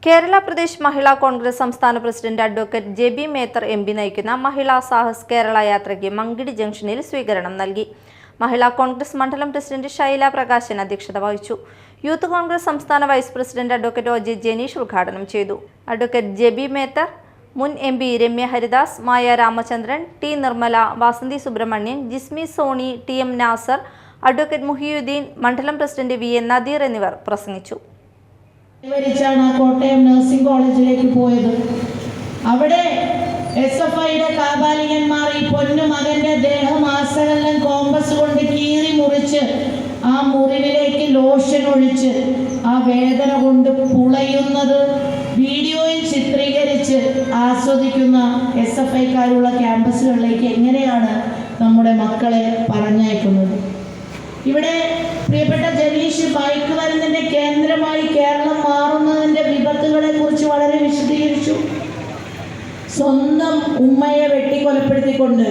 കേരള പ്രദേശ് മഹിളാ കോൺഗ്രസ് സംസ്ഥാന president advocate Jebi Mather MP നയിക്കുന്ന മഹിളാ സാഹസ് കേരള യാത്രയ്ക്ക് മങ്കിടി ജംഗ്ഷനിൽ സ്വീകരണം നൽകി. മഹിളാ കോൺഗ്രസ് മണ്ഡലം പ്രസിഡന്റ് ഷൈല പ്രകാശൻ അധ്യക്ഷത വഹിച്ചു. യൂത്ത് കോൺഗ്രസ് സംസ്ഥാന vice president advocate O J Janeesh ഉദ്ഘാടനം ചെയ്തു. അഡ്വക്കേറ്റ് ജെബി മേത്തർ, മുൻ MP Ramya Haridas, Maya Ramachandran, T Nirmala, Vasanthi Subramanian, Jismi Soni, T M Nasar, advocate Muhiyuddin, മണ്ഡലം പ്രസിഡന്റ് വി എൻ നദീർ എന്നിവർ പ്രസംഗിച്ചു. കോട്ടയം നഴ്സിംഗ് കോളേജിലേക്ക് പോയത്. അവിടെ SFIയുടെ കാപാലികന്മാർ ഈ പൊന്നു മകന്റെ ദേഹം ആസകലം കോമ്പസ് കൊണ്ട് കീറി മുറിച്ച് ആ മുറിവിലേക്ക് ലോഷൻ ഒഴിച്ച് ആ വേദന കൊണ്ട് പുളയുന്നത് വീഡിയോയിൽ ചിത്രീകരിച്ച് ആസ്വദിക്കുന്ന SFIക്കാരുള്ള ക്യാമ്പസുകളിലേക്ക് എങ്ങനെയാണ് നമ്മുടെ മക്കളെ പറഞ്ഞയക്കുന്നത്? ഇവിടെ പ്രിയപ്പെട്ട ജനീഷ് മയക്കുമരുന്നിന്റെ കേന്ദ്രമായി കേരളം മാറുന്നതിന്റെ വിപത്തുകളെ കുറിച്ച് വളരെ വിശദീകരിച്ചു. സ്വന്തം ഉമ്മയെ വെട്ടിക്കൊലപ്പെടുത്തിക്കൊണ്ട്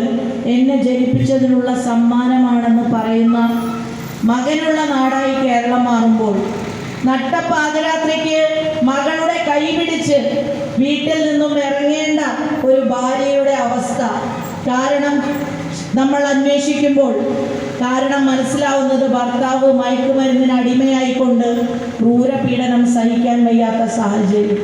എന്നെ ജനിപ്പിച്ചതിനുള്ള സമ്മാനമാണെന്ന് പറയുന്ന മകനുള്ള നാടായി കേരളം മാറുമ്പോൾ നട്ടപ്പാതിരാത്രിക്ക് മകളുടെ കൈ പിടിച്ച് വീട്ടിൽ നിന്നും ഇറങ്ങേണ്ട ഒരു ഭാര്യയുടെ അവസ്ഥ നമ്മൾ അന്വേഷിക്കുമ്പോൾ മനസ്സിലാവുന്നത് ഭർത്താവ് മയക്കുമരുന്നിന് അടിമയായിക്കൊണ്ട് ക്രൂരപീഡനം സഹിക്കാൻ വയ്യാത്ത സാഹചര്യം.